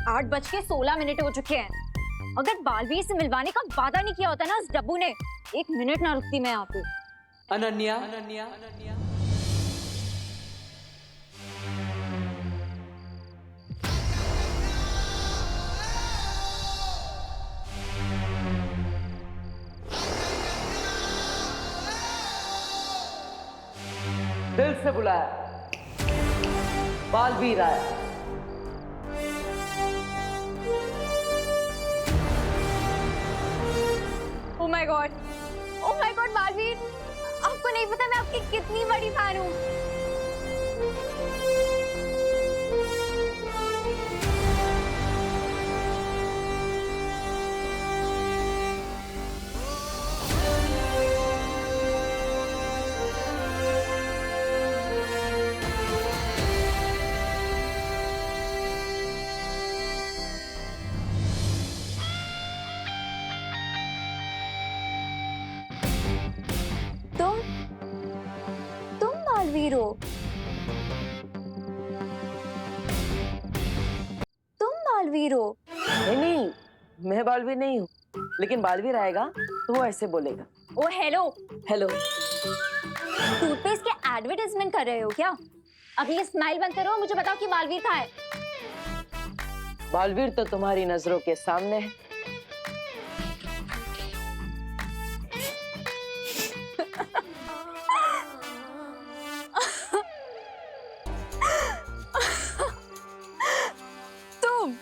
8:16 हो चुके हैं। अगर बालवीर से मिलवाने का वादा नहीं किया होता ना उस डब्बू ने, 1 मिनट ना रुकती मैं यहाँ पे। अनन्या, अनन्या, अनन्या। दिल से बुलाया, बालवीर आया। ओह माय गॉड, बालवीर, आपको नहीं पता मैं आपकी कितनी बड़ी फैन हूँ। तुम बालवीर हो? तुम बालवीर हो? नहीं, मैं बालवीर नहीं हूँ, लेकिन बालवीर आएगा तो वो ऐसे बोलेगा। ओ हेलो। हेलो। टूथपेस्ट के एडवर्टाइजमेंट कर रहे हो क्या? अब ये स्माइल बंद करो और मुझे बताओ कि बालवीर कहाँ है? बालवीर तो तुम्हारी नजरों के सामने है। तुम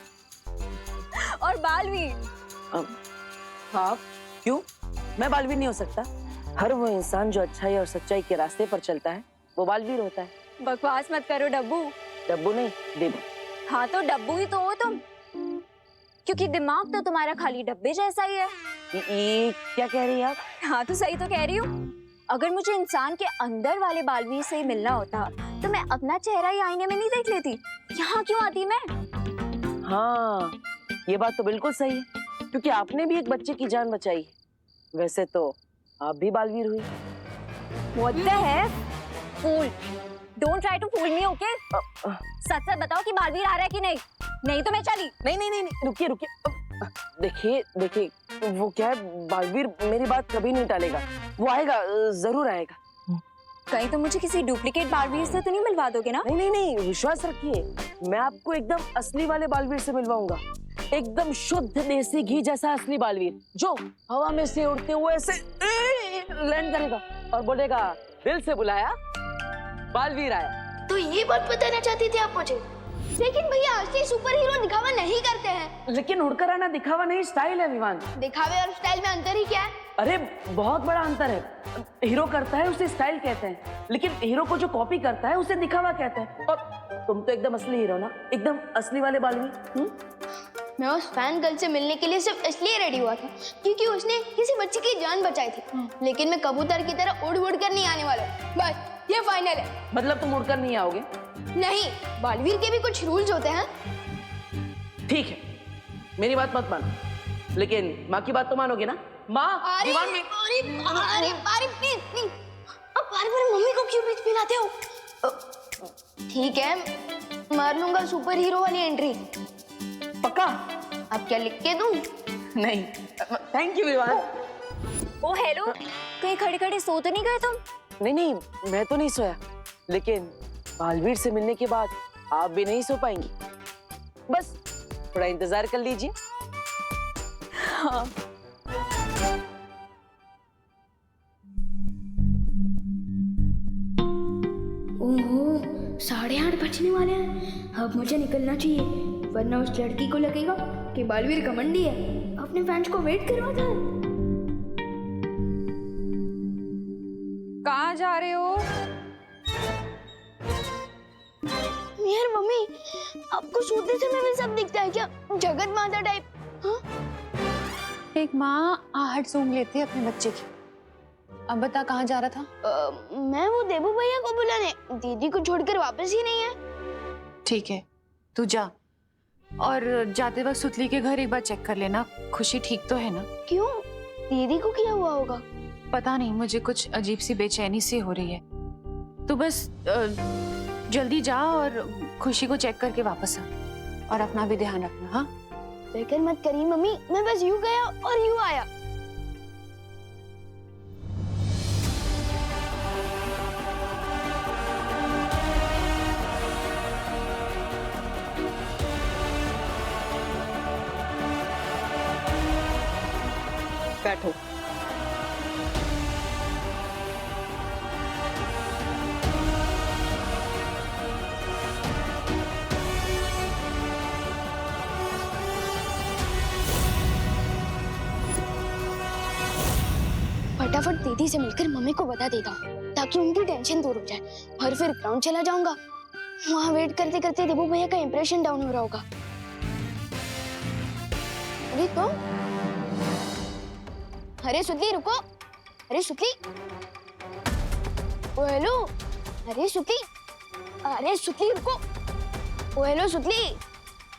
और बालवीर? हाँ, क्यों? मैं बालवीर नहीं हो सकता? हर वो इंसान जो अच्छाई और सच्चाई के रास्ते पर चलता है वो बालवीर होता है। बकवास मत करो डब्बू। डब्बू नहीं, डिब्बू। हाँ तो डब्बू ही तो हो तुम, क्योंकि दिमाग तो तुम्हारा खाली डब्बे जैसा ही है। ये क्या कह रही है आप? हाँ तो सही तो कह रही हूँ। अगर मुझे इंसान के अंदर वाले बालवीर से ही मिलना होता तो मैं अपना चेहरा ही आईने में नहीं देख लेती, यहाँ क्यों आती मैं? हाँ, ये बात तो बिल्कुल सही है, क्योंकि आपने भी एक बच्चे की जान बचाई। वैसे तो आप भी बालवीर हुई। What the heck? Fool! Don't try to fool me, okay? सच सच बताओ कि बालवीर आ रहा है कि नहीं? नहीं तो मैं चली। नहीं, रुकिए। देखिए, वो क्या है, बालवीर मेरी बात कभी नहीं टालेगा। वो आएगा, जरूर आएगा। कहीं तो मुझे किसी डुप्लीकेट बालवीर से तो नहीं मिलवा दोगे ना? नहीं, विश्वास रखिए, मैं आपको एकदम असली वाले बालवीर से मिलवाऊंगा। एकदम शुद्ध देसी घी जैसा असली बालवीर, जो हवा में से उड़ते हुए ऐसे लैंड करेगा और बोलेगा, दिल से बुलाया, बालवीर आया। तो ये बात बताना चाहती थी आप मुझे? लेकिन भैया असली सुपर हीरो दिखावा नहीं करते हैं। लेकिन उड़कर आना दिखावा नहीं, स्टाइल है विवान। दिखावे और स्टाइल में अंतर ही क्या है? अरे बहुत बड़ा अंतर है। हीरो करता है उसे स्टाइल कहते हैं, लेकिन हीरो को जो कॉपी करता है उसे दिखावा कहते हैं। और तुम तो एकदम असली हीरो ना, एकदम असली वाले बालवीर। मैं उस फैन गर्ल से मिलने के लिए सिर्फ इसलिए रेडी हुआ था क्योंकि उसने किसी बच्चे की जान बचाई थी। लेकिन मैं कबूतर की तरह उड़ कर नहीं आने वाला। बस ये फाइनल है। मतलब तुम उड़कर नहीं आओगे? नहीं, बालवीर के भी कुछ रूल्स होते हैं। ठीक है, मेरी बात मत मानो, लेकिन माँ की बात तो मानोगे ना? माँ, दीवान में। अरे प्लीज, अब बार-बार मम्मी को क्यों बीच में लाते हो? ठीक है, मार लूंगा सुपर हीरो वाली एंट्री। पक्का? अब क्या लिख के दूं? नहीं, thank you Vivaan. Oh hello, कहीं खड़े खड़े सो तो नहीं गए तुम? नहीं, मैं तो नहीं सोया, लेकिन बालवीर से मिलने के बाद आप भी नहीं सो पाएंगी। बस थोड़ा इंतजार कर लीजिए। हाँ। ओहो, 8:30 बजने वाले हैं। अब मुझे निकलना चाहिए, वरना उस लड़की को लगेगा कि बालवीर घमंडी है, अपने फैंस को वेट करवाता है। कहाँ जा रहे हो? यार मम्मी, आपको सोते समय भी सब दिखता है क्या? जगत माता टाइप? हाँ? एक माँ आहट सूंघ लेती है अपने बच्चे की। अब बता कहाँ जा रहा था? मैं वो देबू भैया को बुलाने, दीदी को छोड़कर वापस ही नहीं है। ठीक है, तू जा, और जाते वक्त सुतली के घर एक बार चेक कर लेना, खुशी ठीक तो है ना? क्यों? दीदी को क्या हुआ होगा? पता नहीं, मुझे कुछ अजीब सी बेचैनी सी हो रही है। तू बस जल्दी जा और खुशी को चेक करके वापस आ। और अपना भी ध्यान रखना। हाँ, फिक्र मत करिए मम्मी, मैं बस यूं गया और यूं आया। बैठो। फटाफट दीदी से मिलकर मम्मी को बता देता हूँ ताकि उनकी टेंशन दूर हो जाए। और फिर ग्राउंड चला जाऊंगा। वहाँ वेट करते करते देबू भैया का इंप्रेशन डाउन हो रहा होगा। अरे तुम, अरे सुतली रुको, अरे सुतली, ओ हेलो, अरे सुतली, अरे सुतली रुको, ओ हेलो सुतली,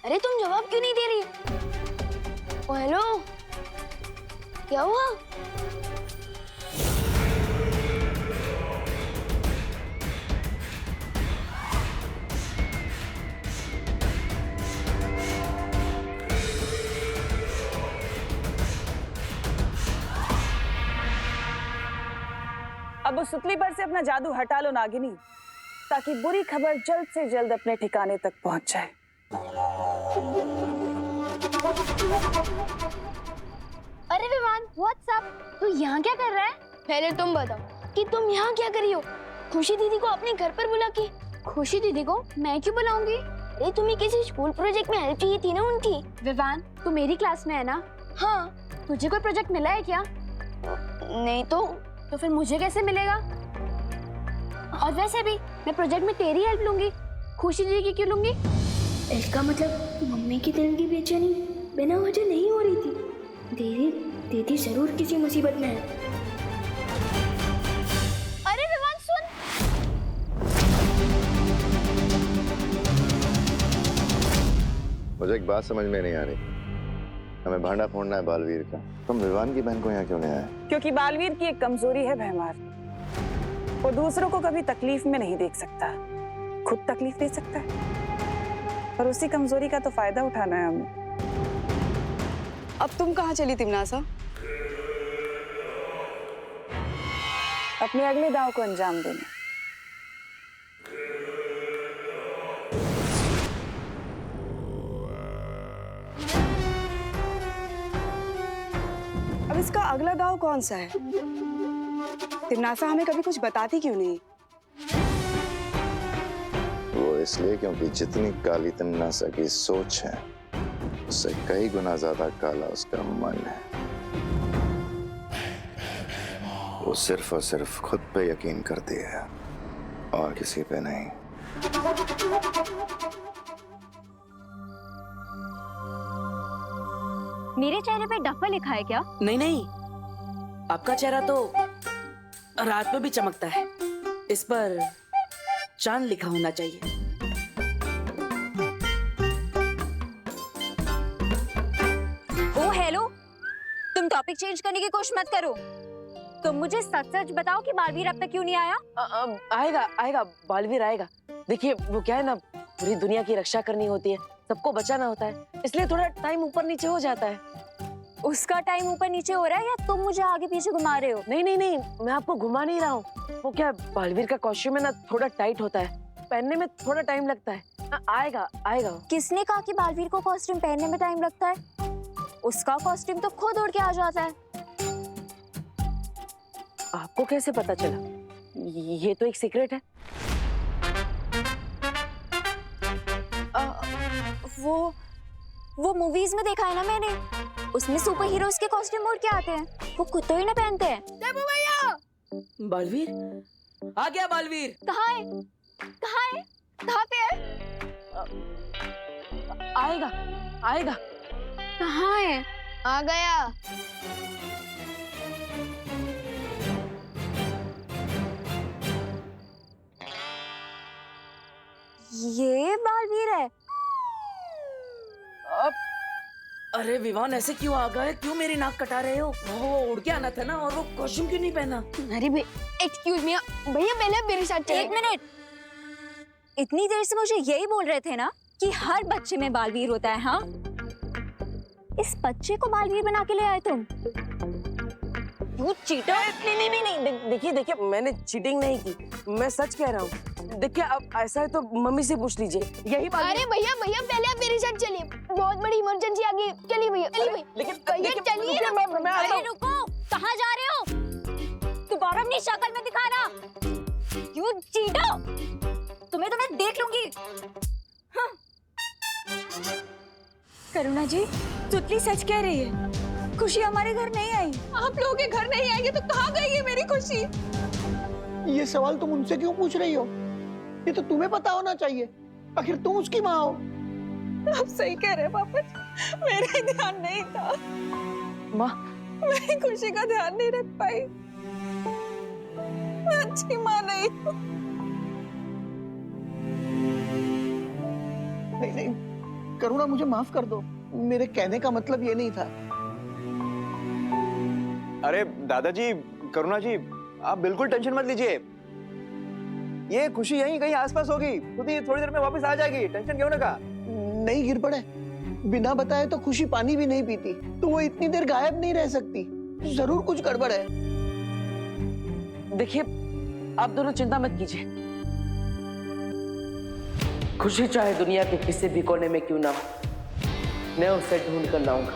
अरे तुम जवाब क्यों नहीं दे रही? ओ हेलो, क्या हुआ? अब उस सुतली पर से अपना जादू हटा लो नागिनी, ताकि बुरी खबर जल्द से जल्द अपने ठिकाने तक पहुंच जाए। अरे विवान, व्हाट्सअप? तू यहाँ क्या कर रहा है? पहले तुम बताओ कि तुम यहाँ क्या कर रही हो? खुशी दीदी को अपने घर पर बुला के। खुशी दीदी को मैं क्यों बुलाऊंगी? अरे तुम्हें किसी स्कूल प्रोजेक्ट में हेल्प चाहिए थी ना उनकी। विवान, तू मेरी क्लास में है ना? हाँ। तुझे कोई प्रोजेक्ट मिला है क्या? नहीं तो फिर मुझे कैसे मिलेगा? और वैसे भी मैं प्रोजेक्ट में तेरी हेल्प लूंगी, खुशी दीदी की क्यों लूंगी? इसका मतलब मम्मी की दिल की बेचैनी बिना वजह नहीं हो रही थी। दीदी जरूर किसी मुसीबत में है। अरे विवान सुन। मुझे एक बात समझ में नहीं आ रही। हमें भांडा फोड़ना है बालवीर का, तुम विवान की बहन को यहाँ क्यों ले आए? क्योंकि बालवीर की एक कमजोरी है भैमार, वो दूसरों को कभी तकलीफ में नहीं देख सकता, खुद तकलीफ दे सकता है, और उसी कमजोरी का तो फायदा उठाना है हमें। अब तुम कहाँ चली तिमनासा? अपने अगले दाव को अंजाम देने। अब इसका अगला गांव कौन सा है? तिमनासा हमें कभी कुछ बताती क्यों नहीं? वो इसलिए क्योंकि जितनी काली तिमनासा की सोच है, उससे कई गुना ज्यादा काला उसका मन है। वो सिर्फ और सिर्फ खुद पे यकीन करती है और किसी पे नहीं। मेरे चेहरे पे डफा लिखा है क्या? नहीं नहीं, आपका चेहरा तो रात में भी चमकता है। इस पर चांद लिखा होना चाहिए। ओ हेलो, तुम टॉपिक चेंज करने की कोशिश मत करो। तुम मुझे सच सच बताओ कि बालवीर अब तक क्यों नहीं आया? आएगा आएगा, बालवीर आएगा। देखिए वो क्या है ना, पूरी दुनिया की रक्षा करनी होती है, सबको बचाना होता है, इसलिए थोड़ा टाइम ऊपर नीचे हो जाता है। उसका टाइम ऊपर नीचे हो रहा है या तुम मुझे आगे पीछे घुमा रहे हो? नहीं नहीं नहीं, मैं आपको घुमा नहीं रहा हूँ। वो क्या, बालवीर का कॉस्ट्यूम है ना, थोड़ा टाइट होता है, पहनने में थोड़ा टाइम लगता है। आएगा आएगा। किसने कहा कि बालवीर को कॉस्ट्यूम पहनने में टाइम लगता है? उसका कॉस्ट्यूम तो खुद उड़ के आ जाता है। आपको कैसे पता चला? ये तो एक सीक्रेट है। वो मूवीज में देखा है ना मैंने, उसमें सुपर हीरोज के कॉस्ट्यूम उड़ के आते हैं, वो खुद तो ही ना पहनते हैं। बालवीर आ गया। बालवीर कहाँ है? कहाँ है? कहाँ पे है? आएगा आएगा। कहाँ है? आ गया। ये बालवीर है? अब अरे विवान, ऐसे क्यों आ गए? क्यों मेरी नाक कटा रहे हो? वो उड़ के आना था ना, और वो कॉस्ट्यूम क्यों नहीं पहना? अरे एक्सक्यूज मी भैया, पहले मेरे साथ चले। एक मिनट, इतनी देर से मुझे यही बोल रहे थे ना कि हर बच्चे में बालवीर होता है? हाँ, इस बच्चे को बालवीर बना के ले आए तुम? You cheater! नहीं, देखिए मैंने चीटिंग नहीं की, मैं सच कह रहा हूँ। देखिए अब ऐसा है तो मम्मी से पूछ लीजिए, यही बात। अरे भैया भैया पहले आप मेरे साथ चलिए, बहुत बड़ी इमरजेंसी आ गई। चलिए भैया, चलिए भैया। लेकिन भैया चलिए ना। मैं आता अरे हूँ। रुको, कहाँ जा रहे हो? दोबारा अपनी शक्ल में दिखाना। You cheater! तुम्हें तो मैं देख लूंगी। हाँ। करुणा जी, सुतली सच कह रही है, खुशी हमारे घर नहीं आई। आप लोगों के घर नहीं आएंगे तो कहाँ गई है मेरी खुशी? ये सवाल तुम उनसे क्यों पूछ रही हो? ये तो तुम्हें पता होना चाहिए, आखिर तुम उसकी माँ हो। आप सही कह रहे हैं पापा, मेरा ध्यान नहीं था। माँ, मैं खुशी का ध्यान नहीं रख पाई। मैं अच्छी माँ नहीं हूँ। नहीं, करुणा मुझे माफ कर दो, मेरे कहने का मतलब ये नहीं था। अरे दादाजी, करुणा जी, आप बिल्कुल टेंशन मत लीजिए। ये खुशी यहीं कहीं आसपास होगी, खुद ही थोड़ी देर में वापस आ जाएगी, टेंशन क्यों ना का। नहीं गिर पड़े, बिना बताए तो खुशी पानी भी नहीं पीती, तो वो इतनी देर गायब नहीं रह सकती। जरूर कुछ गड़बड़ है। देखिए आप दोनों चिंता मत कीजिए, खुशी चाहे दुनिया के किसी भी कोने में क्यों ना हो, मैं उसे ढूंढ कर लाऊंगा।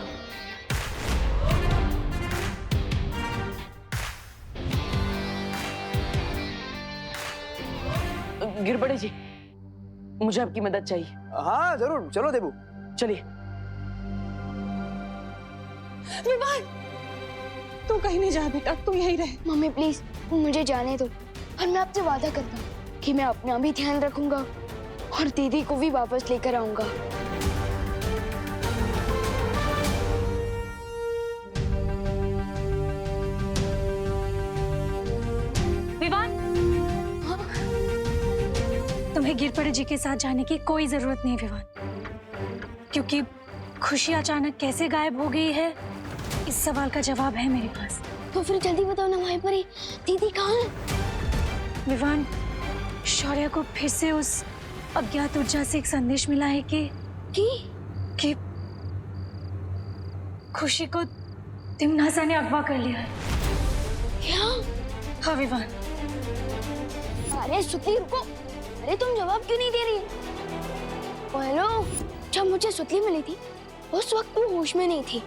गिरबड़े जी, मुझे आपकी मदद चाहिए। हाँ जरूर, चलो देबू। चलिए। विवान, तू कहीं नहीं जा बेटा, तू यहीं रहे। मम्मी प्लीज मुझे जाने दो, और मैं आपसे वादा करता हूँ कि मैं अपना भी ध्यान रखूंगा और दीदी को भी वापस लेकर आऊंगा। विवान, तुम्हें गिरपड़े जी के साथ जाने की कोई जरूरत नहीं विवान, क्योंकि खुशी अचानक कैसे गायब हो गई है, इस सवाल का जवाब है मेरे पास। तो फिर जल्दी बताओ ना माई परी, दीदी कहाँ है? विवान, शौर्य को फिर से उस अज्ञात ऊर्जा से एक संदेश मिला है कि खुशी को तिमनासा ने अगवा कर लिया है। क्या? हाँ विवान। अरे सुतली रुको, अरे तुम जवाब क्यों नहीं दे रही? हेलो, जब मुझे सुतली मिली थी उस वक्त वो होश में नहीं थी,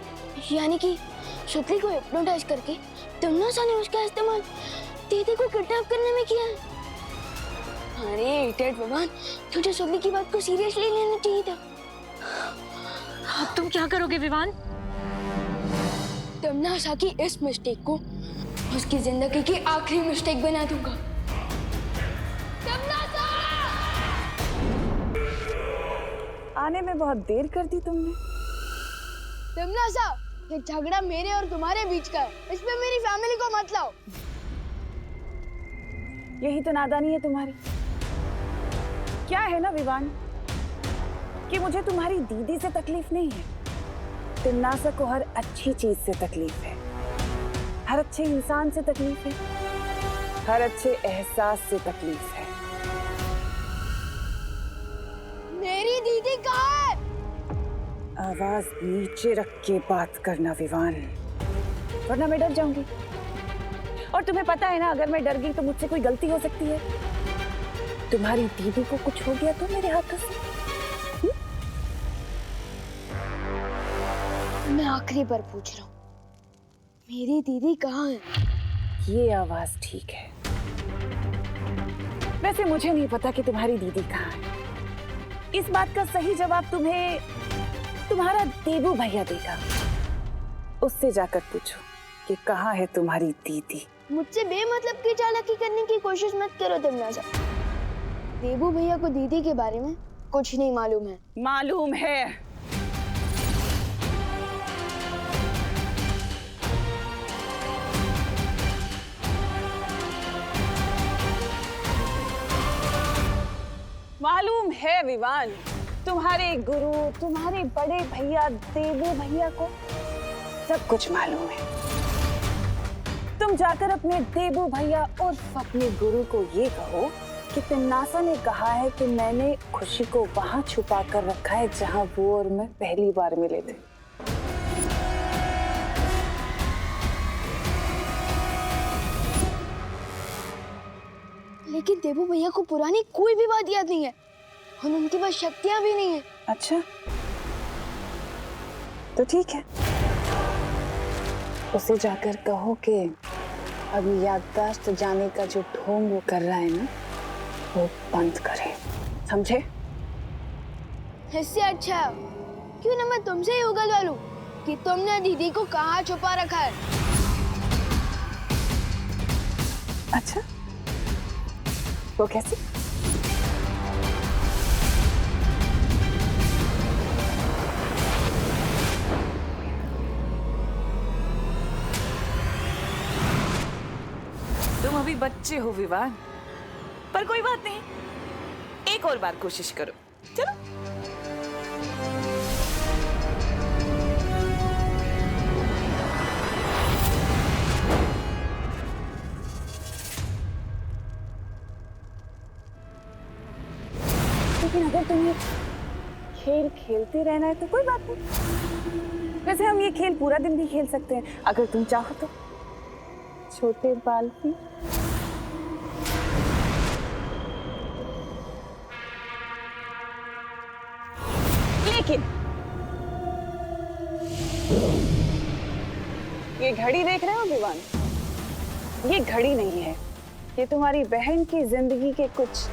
यानी कि सुतली को हिप्नोटाइज करके तिमनासा ने उसका इस्तेमाल दीदी को किडनैप करने में किया है। अरे इडियट भगवान, तुझे सुतली की बात को सीरियसली लेना चाहिए था। अब तुम क्या करोगे विवान? तिमनासा की इस मिस्टेक को उसकी जिंदगी की आखिरी मिस्टेक बना दूंगा। तिमनासा! आने में बहुत देर कर दी तुमने। तिमनासा, ये झगड़ा मेरे और तुम्हारे बीच का है, इसमें मेरी फैमिली को मत लाओ। यही तो नादानी है तुम्हारी। क्या है ना विवान, कि मुझे तुम्हारी दीदी से तकलीफ नहीं है, तिमनासा को हर अच्छी चीज से तकलीफ है, हर अच्छे इंसान से तकलीफ है, हर अच्छे एहसास से तकलीफ है। मेरी दीदी कहाँ है? आवाज नीचे रख के बात करना विवान, वरना मैं डर जाऊंगी। और तुम्हें पता है ना, अगर मैं डर गई तो मुझसे कोई गलती हो सकती है। तुम्हारी दीदी को कुछ हो गया तो मेरे हाथों से। मैं आखिरी बार पूछ रहा हूँ, मेरी दीदी कहाँ है? ये आवाज ठीक है। वैसे मुझे नहीं पता कि तुम्हारी दीदी कहाँ है। इस बात का सही जवाब तुम्हें तुम्हारा देबू भैया देगा। उससे जाकर पूछो कि कहाँ है तुम्हारी दीदी। मुझसे बेमतलब की चालाकी करने की कोशिश मत करो तिमनासा। देबू भैया को दीदी के बारे में कुछ नहीं मालूम है। मालूम है। मालूम है विवान, तुम्हारे गुरु, तुम्हारे बड़े भैया देबू भैया को सब कुछ मालूम है। तुम जाकर अपने देबू भैया और अपने गुरु को ये कहो कि तिम्नासा ने कहा है कि मैंने खुशी को वहां छुपा कर रखा है जहां वो और मैं पहली बार मिले थे। लेकिन देबू भैया को पुरानी कोई भी बात याद नहीं है और उनके पास शक्तियां भी नहीं है। अच्छा, तो ठीक है, उसे जाकर कहो कि अब याददाश्त जाने का जो ढोंग वो कर रहा है ना, वो बंद करे, समझे? इससे अच्छा क्यों ना मैं तुमसे ही उगलवा लूं कि तुमने दीदी को कहाँ छुपा रखा है। अच्छा, वो कैसे? तुम अभी बच्चे हो विवान, पर कोई बात नहीं, एक और बार कोशिश करो, चलो। लेकिन अगर तुम्हें खेल खेलते रहना है तो कोई बात नहीं। वैसे हम ये खेल पूरा दिन भी खेल सकते हैं अगर तुम चाहो तो, छोटे बाल भी। लेकिन ये घड़ी देख रहे हो विवान, ये घड़ी नहीं है, ये तुम्हारी बहन की जिंदगी के कुछ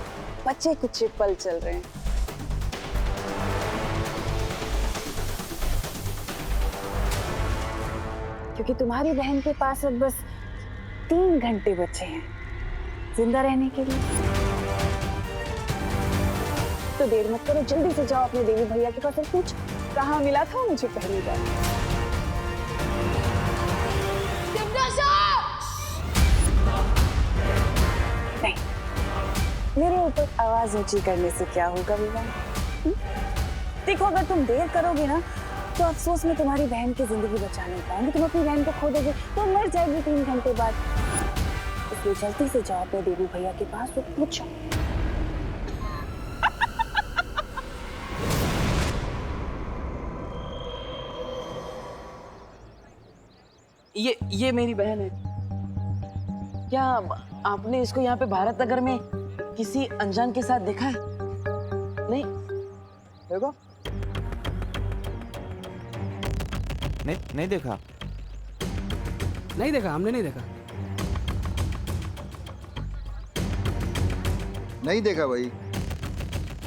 बच्चे कुछ पल चल रहे हैं। क्योंकि तुम्हारी बहन के पास अब बस 3 घंटे बचे हैं जिंदा रहने के लिए। तो देर मत करो, जल्दी से जाओ अपने देवी भैया के पास और पूछ कहाँ मिला था मुझे पहली बार। नहीं, मेरे ऊपर आवाज ऊंची करने से क्या होगा विवान? देखो, अगर तुम देर करोगे ना तो अफसोस में तुम्हारी बहन की जिंदगी बचा नहीं पाएंगे, तुम अपनी बहन को खो दोगे तो मर जाएगी 3 घंटे बाद। इसलिए जल्दी से जाओ अपने देवी भैया के पास और पूछो। ये मेरी बहन है। क्या आपने इसको यहाँ पे भारत नगर में किसी अनजान के साथ देखा है? नहीं देखो, नहीं देखा। नहीं देखा, हमने नहीं देखा। नहीं देखा भाई।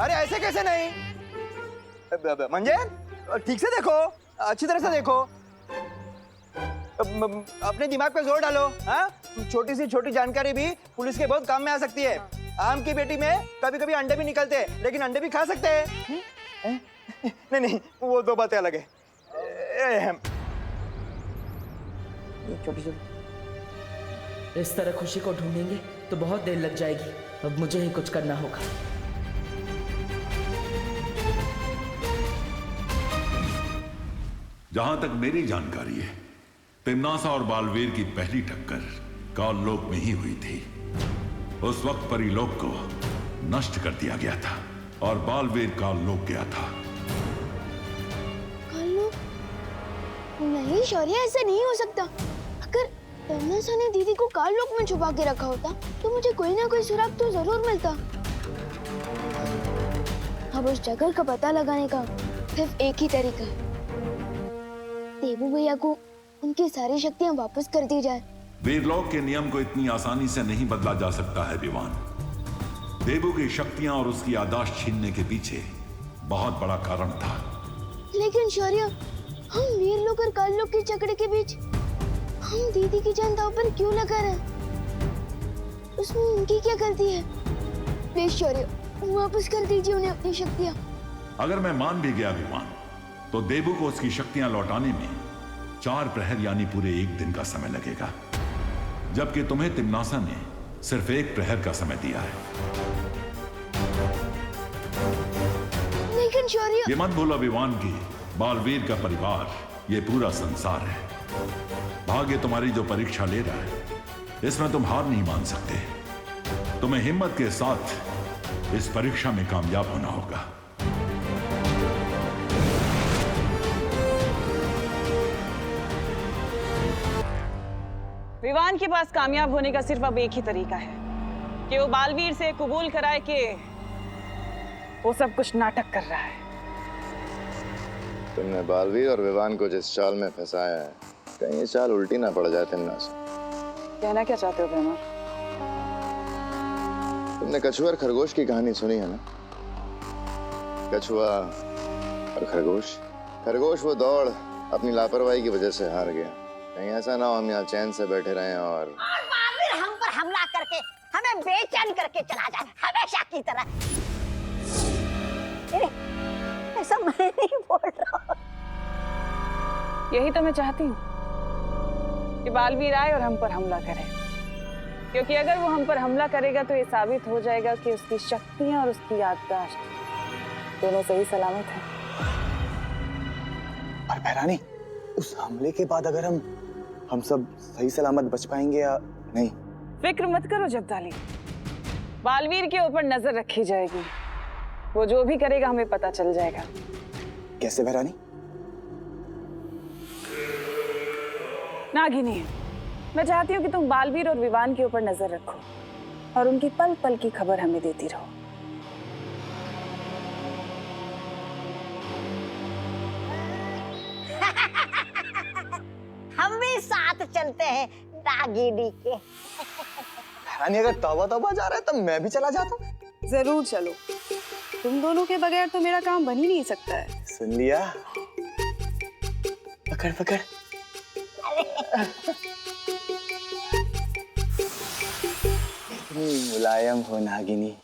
अरे ऐसे कैसे नहीं? मंजर, ठीक से देखो, अच्छी तरह से देखो, अपने दिमाग पे जोर डालो। हाँ, छोटी सी छोटी जानकारी भी पुलिस के बहुत काम में आ सकती है। आम की बेटी में कभी कभी अंडे भी निकलते हैं, लेकिन अंडे भी खा सकते हैं। नहीं, वो दो बातें अलग है। छोटी छोटी इस तरह खुशी को ढूंढेंगे तो बहुत देर लग जाएगी। अब मुझे ही कुछ करना होगा। जहां तक मेरी जानकारी है, तिम्नासा और बालवीर की पहली टक्कर काललोक में ही हुई थी। उस वक्त परीलोक को नष्ट कर दिया गया था और बालवीर काललोक गया था। काललोक? नहीं शौर्य, ऐसा नहीं हो सकता। अगर तिम्नासा ने दीदी को काललोक में छुपा के रखा होता तो मुझे कोई ना कोई सुराग तो जरूर मिलता। अब उस जगह का पता लगाने का सिर्फ एक ही तरीका है, देबू भैया को उनकी सारी शक्तियां वापस कर दी जाए। वीरलोक के नियम को इतनी आसानी से नहीं बदला जा सकता है विवान। देबू की शक्तियां और उसकी याददाश्त छीनने के पीछे बहुत बड़ा कारण था। लेकिन शौर्य, हम वीरलोक और काललोक के झगड़े के बीच हम दीदी की जान दांव पर क्यों लगा रहे हैं? उसमें उनकी क्या गलती है? प्लीज शौर्य, वापस कर दीजिए उन्हें अपनी शक्तियां। अगर मैं मान भी गया विवान, तो देबू को उसकी शक्तियां लौटाने में 4 प्रहर यानी पूरे 1 दिन का समय लगेगा, जबकि तुम्हें तिम्नासा ने सिर्फ 1 प्रहर का समय दिया है। लेकिन शौर्य, ये मत भूलो विवान की बालवीर का परिवार ये पूरा संसार है। भाग्य तुम्हारी जो परीक्षा ले रहा है, इसमें तुम हार नहीं मान सकते। तुम्हें हिम्मत के साथ इस परीक्षा में कामयाब होना होगा। विवान के पास कामयाब होने का सिर्फ अब एक ही तरीका है कि वो बालवीर से कबूल कराए कि वो सब कुछ नाटक कर रहा है। तुमने बालवीर और विवान को जिस चाल में फंसाया है, कहीं ये चाल उल्टी ना पड़ जाए तिन्ना से। कहना क्या चाहते हो भैमा? तुमने कछुआ और खरगोश की कहानी सुनी है ना? कछुआ और खरगोश। खरगोश वो दौड़ अपनी लापरवाही की वजह से हार गया। कहीं ऐसा ना हो हम यहाँ चैन से बैठे रहें और बालवीर हम पर हमला करके हमें बेचैन करके चला जाए हमेशा की तरह। ऐसा मैं नहीं बोल रहा। यही तो मैं चाहती हूँ कि बालवीर आए और हम पर हमला करे, क्योंकि अगर वो हम पर हमला करेगा तो ये साबित हो जाएगा कि उसकी शक्तियां और उसकी याददाश्त दोनों सही सलामत है। और भैरानी, उस हमले के बाद अगर हम सब सही सलामत बच पाएंगे या नहीं? फिक्र मत करो जब्दाली, बालवीर के ऊपर नजर रखी जाएगी। वो जो भी करेगा हमें पता चल जाएगा। कैसे भैरानी? नागिनी, मैं चाहती हूँ कि तुम बालवीर और विवान के ऊपर नजर रखो और उनकी पल पल की खबर हमें देती रहो। हम भी साथ चलते हैं नागिनी के। भैरानी, अगर तौबा तौबा जा रहा है तब मैं भी चला जाता हूँ। जरूर चलो, तुम दोनों के बगैर तो मेरा काम बन ही नहीं सकता है। सुन लिया? पकड़ पकड़। इतनी मुलायम हो नागिनी।